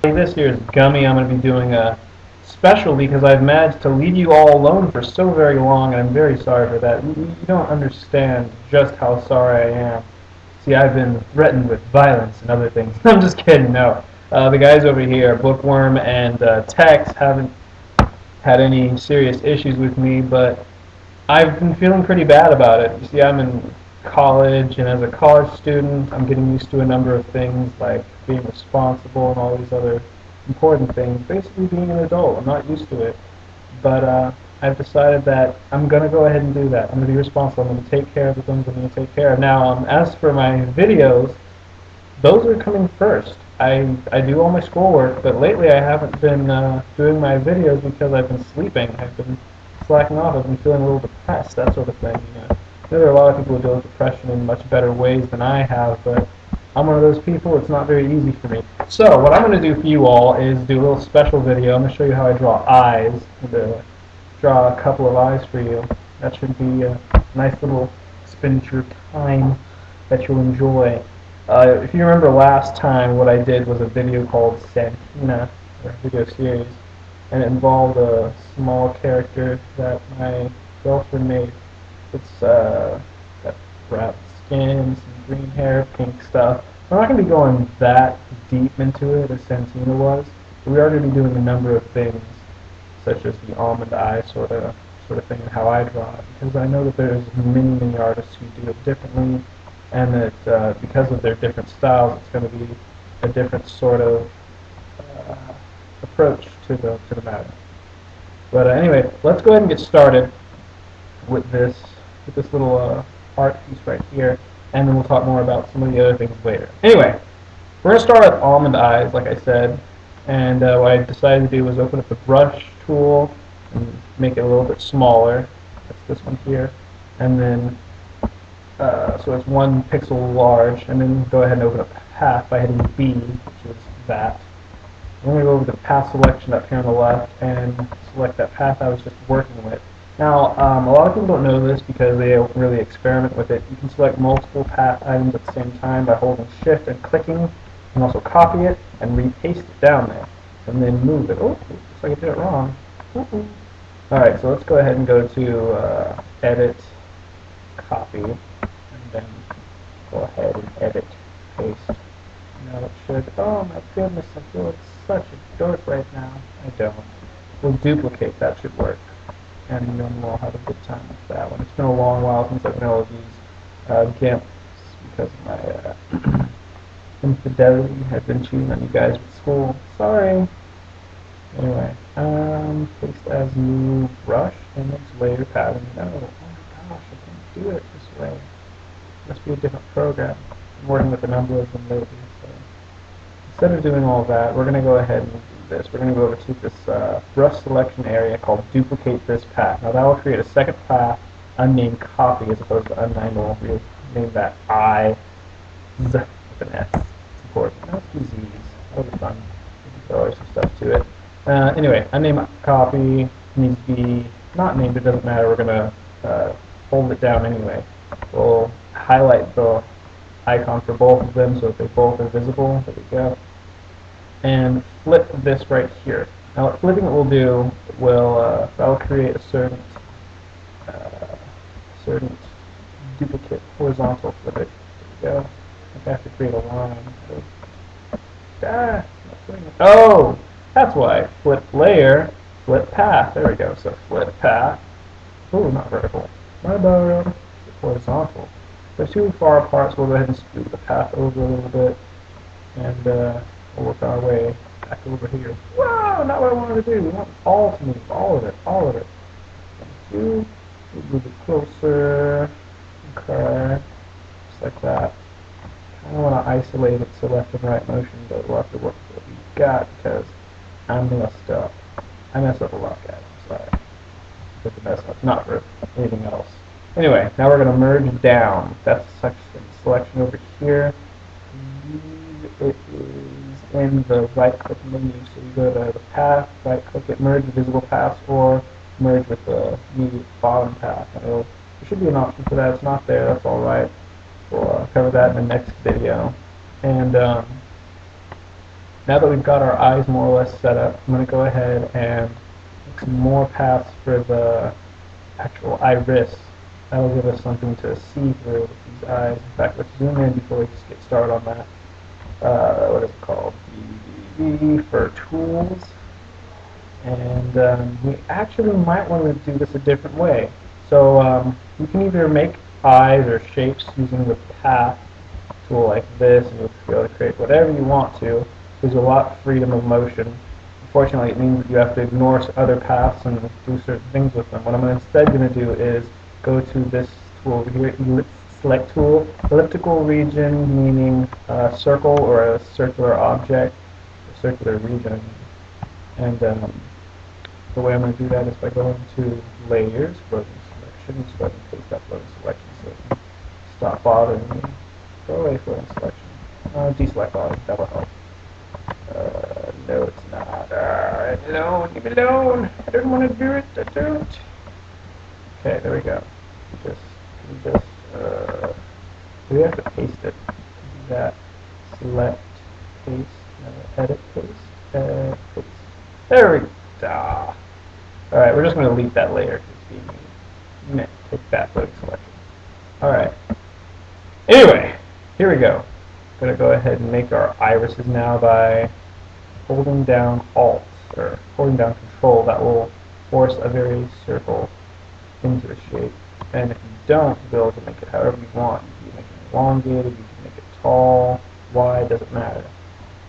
This here is Gummy. I'm going to be doing a special because I've managed to leave you all alone for so very long, and I'm very sorry for that. You don't understand just how sorry I am. See, I've been threatened with violence and other things. I'm just kidding, no. The guys over here, Bookworm and Tex, haven't had any serious issues with me, but I've been feeling pretty bad about it. You see, I'm in college, and as a college student, I'm getting used to a number of things like being responsible and all these other important things. Basically, being an adult, I'm not used to it. But I've decided that I'm going to go ahead and do that. I'm going to be responsible. I'm going to take care of the things I'm going to take care of. Now, as for my videos, those are coming first. I do all my schoolwork, but lately I haven't been doing my videos because I've been sleeping. I've been slacking off. I've been feeling a little depressed, that sort of thing. There are a lot of people who deal with depression in much better ways than I have, but I'm one of those people. It's not very easy for me. So what I'm going to do for you all is do a little special video. I'm going to show you how I draw eyes. I'm going to draw a couple of eyes for you. That should be a nice little expenditure of time that you'll enjoy. If you remember last time, what I did was a video called Santina, or a video series, and it involved a small character that my girlfriend made. It's got brown skin, some green hair, pink stuff. I'm not going to be going that deep into it as Santina was, but we are going to be doing a number of things, such as the almond eye sort of thing, and how I draw it, because I know that there's many artists who do it differently, and that because of their different styles, it's going to be a different sort of approach to the matter. But anyway, let's go ahead and get started with this little art piece right here, and then we'll talk more about some of the other things later. Anyway, we're going to start with almond eyes, like I said, and what I decided to do was open up the brush tool and make it a little bit smaller. That's this one here, and then so it's 1 pixel large, and then go ahead and open up path by hitting B, which is that. I'm going to go over to the path selection up here on the left and select that path I was just working with. Now, a lot of people don't know this because they don't really experiment with it. You can select multiple path items at the same time by holding Shift and clicking. You can also copy it and repaste it down there, and then move it. Oh, looks like I did it wrong. Alright, so let's go ahead and go to Edit, Copy, and then go ahead and Edit, Paste. Now it should, oh my goodness, I feel like such a dork right now. I don't. We'll duplicate, that should work. And then we'll have a good time with that one. It's been a long while since I've been able to use GIMP because of my infidelity. I've been cheating on you guys with school. Sorry. Anyway, paste as new brush, image, layer, pattern. No, oh my gosh, I can't do it this way. It must be a different program. I'm working with a number of them lately, so instead of doing all that, we're going to go ahead and do this. We're going to go over to this brush selection area called Duplicate This Path. Now that will create a second path, unnamed copy, as opposed to unnamed. We'll name that I with an S. It's important. Let's do Z's. That'll be fun. There's some stuff to it. Anyway, unnamed copy needs to be not named. It doesn't matter. We're going to hold it down anyway. We'll highlight the icon for both of them so that they both are visible. There we go. And flip this right here. Now what flipping it will do will that'll create a certain duplicate horizontal flip it. There we go. I have to create a line. Oh, that's why. Flip layer, flip path. There we go. So flip path. Oh, not vertical. My bad. Horizontal. They're too far apart, so we'll go ahead and scoot the path over a little bit, and we'll work our way back over here. Wow, not what I wanted to do. We want all to move, all of it, all of it. Thank you. We'll move it closer. Okay, just like that. I don't want to isolate it to left and right motion, but we'll have to work with what we got because I messed up. I messed up a lot, guys. I'm sorry. But the mess up, not for anything else. Anyway, now we're going to merge down. That's the selection over here. It is in the right-click menu, so you go to the path, right-click it, merge with visible paths, or merge with the immediate bottom path. And there should be an option for that. It's not there. That's all right. We'll cover that in the next video. And Now that we've got our eyes more or less set up, I'm going to go ahead and make some more paths for the actual iris. That'll give us something to see through with these eyes. In fact, let's zoom in before we just get started on that. What is it called? V for tools. And we actually might want to do this a different way. So you can either make eyes or shapes using the path tool like this, and you'll be able to create whatever you want to. There's a lot of freedom of motion. Unfortunately, it means that you have to ignore other paths and do certain things with them. What I'm instead going to do is go to this tool over here, Ellipse Select Tool, elliptical region, meaning a circle or a circular object, a circular region. And the way I'm going to do that is by going to Layers, Floating Selection, so I can paste that floating selection so it can stop bothering me. Go away, floating selection. Deselect all, that'll help. No, it's not. Leave me alone, leave me alone. I don't want to do it, I don't. Okay, there we go. We have to paste it. Do that. Select, paste, edit, paste, paste. There we go. Alright, we're just going to leave that layer because we need to take that floating selection. Alright. Anyway, here we go. I'm going to go ahead and make our irises now by holding down Alt, or holding down Control. That will force a very circle into a shape. And if you don't, you'll be able to make it however you want. You can make it elongated, you can make it tall, wide, doesn't matter.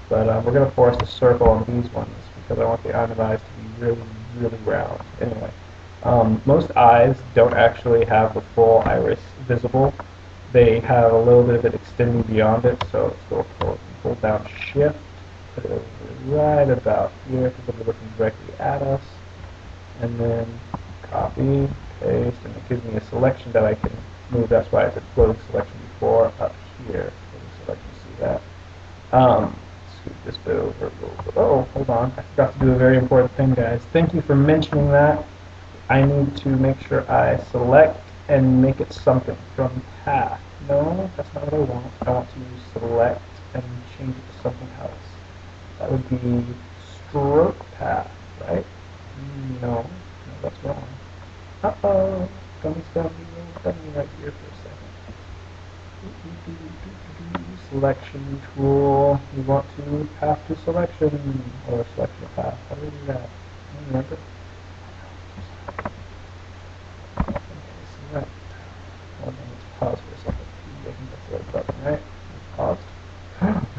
But we're going to force a circle on these ones because I want the eyes to be really, really round. Anyway, most eyes don't actually have the full iris visible. They have a little bit of it extending beyond it, so let's go hold down Shift, put it over right about here because it'll be looking directly at us, and then copy, paste, and it gives me a selection that I can move. That's why I said floating selection before up here. Floating selection, see that? Scoot this bit over a little bit. Oh, hold on. I forgot to do a very important thing, guys. Thank you for mentioning that. I need to make sure I select and make it something from path. No, that's not what I want. I want to use select and change it to something else. That would be stroke path, right? No, that's wrong. Uh-oh, dummy right here for a second. Selection tool. We want to path to selection, or selection path. How do we do that? I don't remember. Select. Hold on, let's pause for a second. I think that's the right button, right? Paused.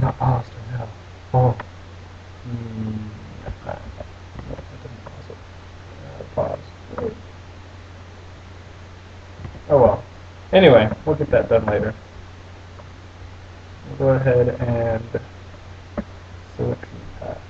Not paused, or no. Oh. No, I didn't pause it. Pause. Oh well. Anyway, we'll get that done later. We'll go ahead and select the path.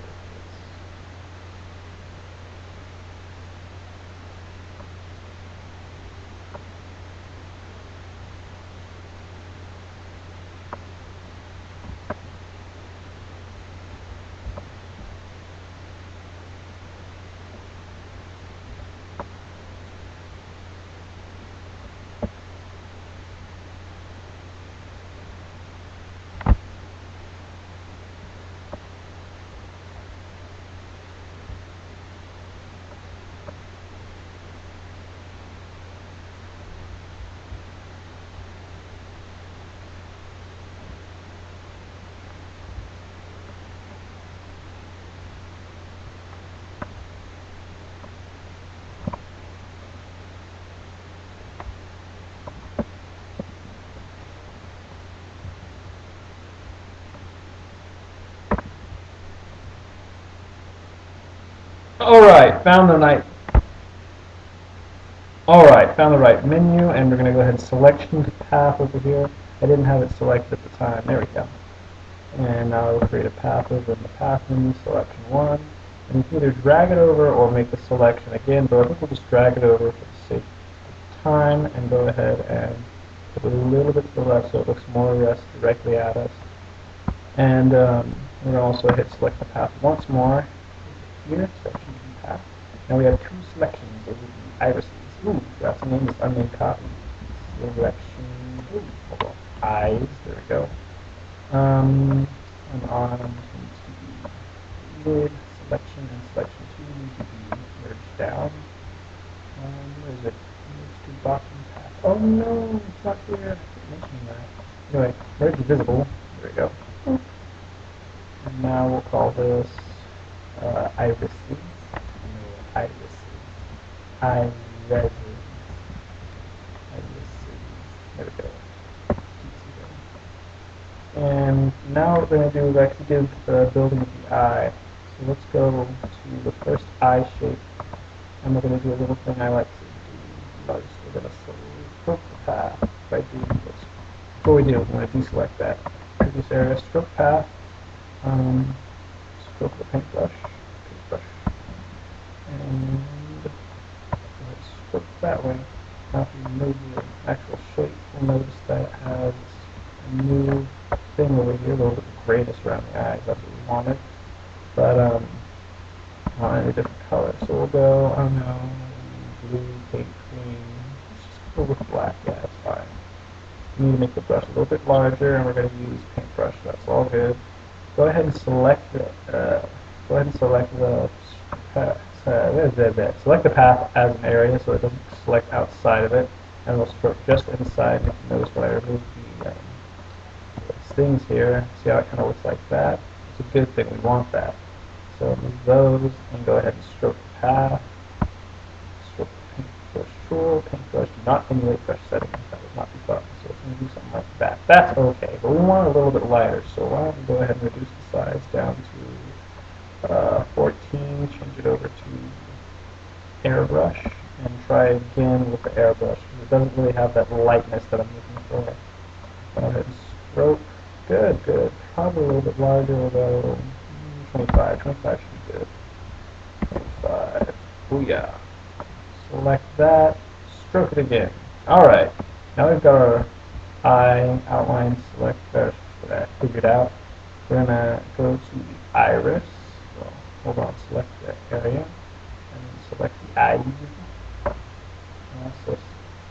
Alright, found the right menu, and we're going to go ahead and selection path over here. I didn't have it selected at the time. There we go. And now we'll create a path over in the path menu, selection 1. And you can either drag it over or make the selection again, but I think we'll just drag it over for the sake of time and go ahead and put it a little bit to the left so it looks more or less directly at us. And we're going to also hit select the path once more. Here, selection path. Now we have two selections of the irises. Ooh, that's the name is unnamed copy. Selection, hold on, eyes, there we go. and arms need to be deleted. Selection and selection 2 need to be merged down. Where is it? Merge to bottom path. Oh no, it's not here. I keep mentioning that. Anyway, merge visible. There we go. And now we'll call this irises. No, irises. Irises. There we go. And now what we're going to do is actually give the building the eye. So let's go to the first eye shape, and we're going to do a little thing I like to do most. We're going to stroke the path by doing this. Before we do, we're going to deselect that. This area, stroke path, stroke the paintbrush, and let's stroke that way. Now if you move the actual shape, you'll notice that it has a new thing over here, a little bit of grayness around the eyes. That's what we wanted. But not any different color. So we'll go, I don't know, blue, pink, green. Let's just go with black. Yeah, that's fine. We need to make the brush a little bit larger, and we're going to use paintbrush. That's all good. Go ahead and select the select the path as an area, so it doesn't select outside of it, and we'll stroke just inside. If you notice when I remove the things here, see how it kind of looks like that? It's a good thing. We want that. So move those and go ahead and stroke the path. Stroke the paintbrush tool. Paintbrush, do not emulate brush settings. That would not be fun. So it's going to do something like that. That's okay, but we want it a little bit lighter. So why don't we go ahead and reduce the size down to 14. Change it over to airbrush and try again with the airbrush because it doesn't really have that lightness that I'm looking for. Go ahead and stroke. Good, good. Probably a little bit larger, although 25. 25 should be good. 25. Booyah. Select that. Stroke it again. Alright. Now we've got our eye outline figured out. We're going to go to the iris. So, hold on. Select that area. And then select the eyes. So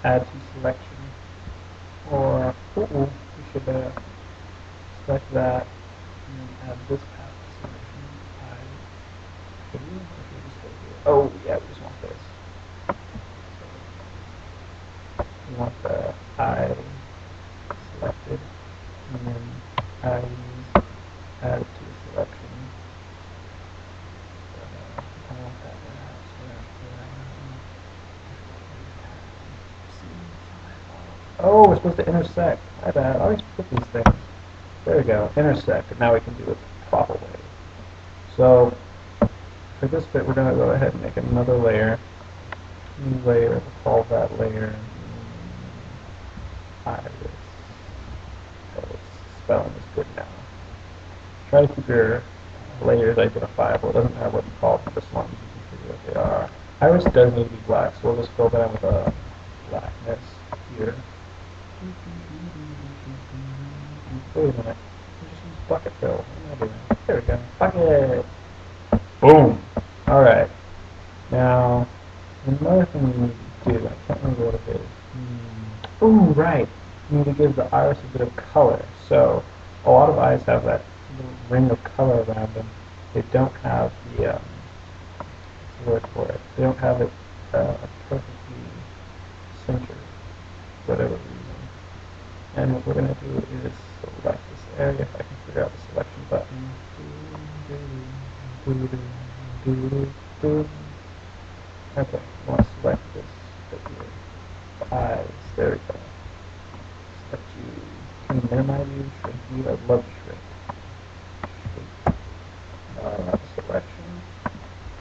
add to selection. Or, we should select that and then add this path to selection. Oh, yeah, we just want this. So we want the eye selected, and then eyes added to the selection. I want that oh, we're supposed to intersect. My bad. I always put these things. There we go. Intersect. And now we can do it the proper way. So, for this bit, we're going to go ahead and make another layer. New layer. We'll call that layer iris. Oh, spelling is good now. Try to keep your layers identifiable. It doesn't matter what you call them, as long as you can figure what they are. Iris does need to be black, so we'll just fill that in with a blackness here. Wait a minute. Just use bucket fill. What am I doing? There we go. Bucket! Boom! Alright. Now, another thing we need to do, I can't remember what it is. Oh, right. We need to give the iris a bit of color. So, a lot of eyes have that little ring of color around them. They don't have the, what's the word for it? They don't have it perfectly centered, for whatever reason. And what we're going to do is select this area, if I can figure out the selection button. Okay, I want to select this right here. The eyes, there we go. Select you. Can you minimize you, shrink you? I'd love to shrink. Selection.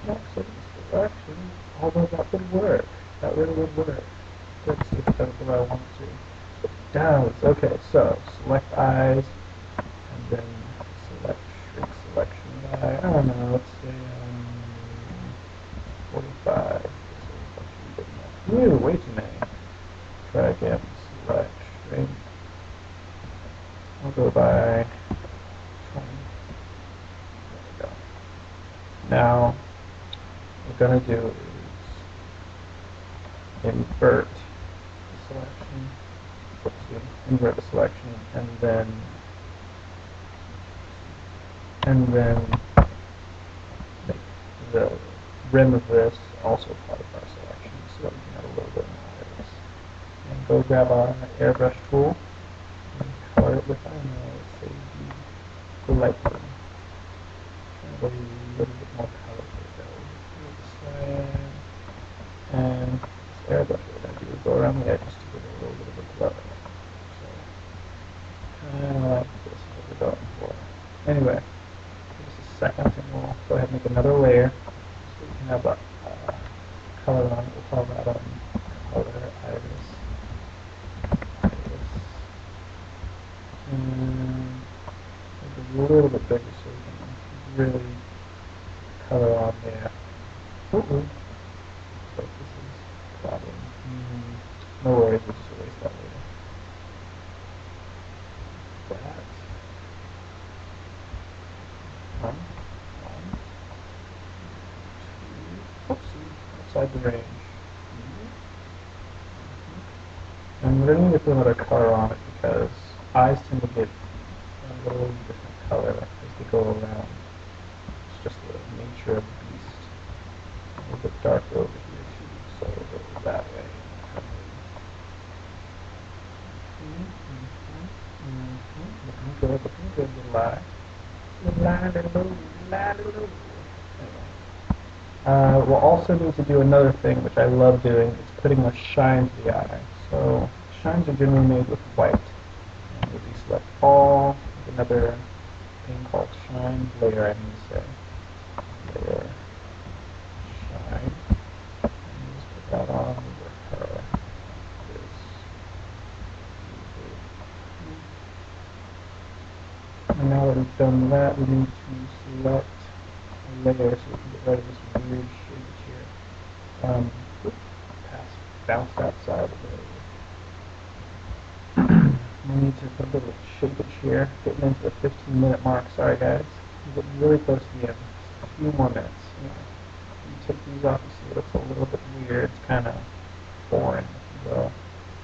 Next to selection. Although that would work. That really would work. Let's see if it does what I want it to. It does. Okay, so select eyes, and then select shrink selection by, I don't know, let's say 45. Ooh, way too many. Try again. Select shrink. I'll go by 20. There we go. Now, what we're going to do is invert the selection. Invert the selection, and then And then make the rim of this also part of our selection so that we can have a little bit more of this. And go grab our airbrush tool and color it with, I don't know, let's say the light blue. And a little bit more color for it. And this airbrush, what we're going to do is go around the edges to give it a little bit of a glow. So, kind of like this is what we're going for. Anyway, give us a second and we'll go ahead and make another layer so we can have a color on it. We'll call that color iris. And make it a little bit bigger so we can really color on there. But this is a problem. No worries, we'll just erase that later. That. One, two, oopsie, outside the range. And we're going to need to put another color on it because eyes tend to get a little different color as they go around. It's just the nature of the beast. A little bit darker over here too, so we'll go that way. Looking good, little eye. Little eye. We'll also need to do another thing, which I love doing. It's putting a shine to the eye. So shines are generally made with white. And if you select all, another thing called shine layer, I need to say. Layer, shine. And just put that on over her. And now that we've done that, we need to select a layer so we can get rid of this weird shade here. Bounce outside of it. We need to put a little shapage here, getting into the 15-minute mark. Sorry guys, we're getting really close to the end. Just a few more minutes. You take these off, you see it looks a little bit weird. It's kind of foreign, if you will,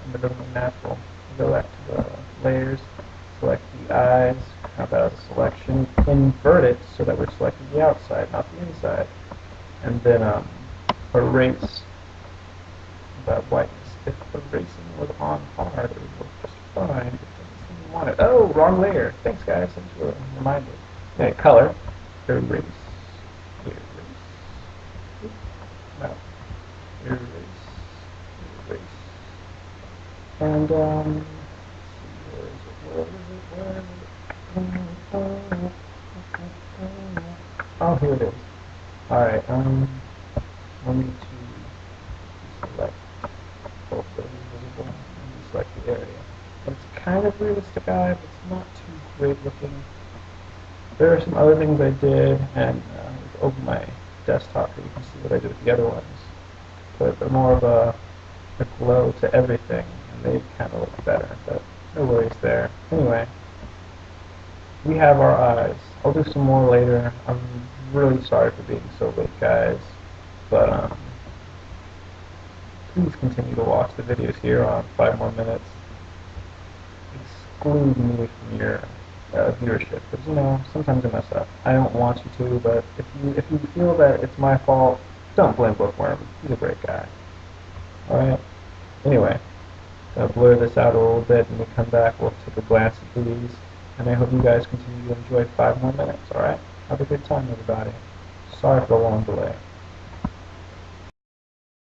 and it doesn't look natural. We go back to the layers, select the eyes, have that as a selection, invert it so that we're selecting the outside, not the inside, and then erase that whiteness. If erasing was on hard, it would work just fine. It doesn't seem to want it. Oh, wrong layer. Thanks, guys. Thanks for reminding. Okay, color. Erase. No. Erase. And, oh, here it is. Alright, we'll need to select both those visible and select the area. But it's kind of realistic eye, but it's not too great looking. There are some other things I did, and open my desktop so you can see what I did with the other ones. Put more of a glow to everything, and they kind of look better, but no worries there. Anyway, we have our eyes. I'll do some more later. I'm really sorry for being so late, guys, but please continue to watch the videos here on 5 more minutes. Exclude me from your viewership, because sometimes I mess up. I don't want you to, but if you feel that it's my fault, don't blame Bookworm. He's a great guy. Alright? Anyway, I'll blur this out a little bit, and when we come back, we'll take a glance at these, and I hope you guys continue to enjoy 5 more minutes, alright? Have a good time, everybody. Sorry for the long delay.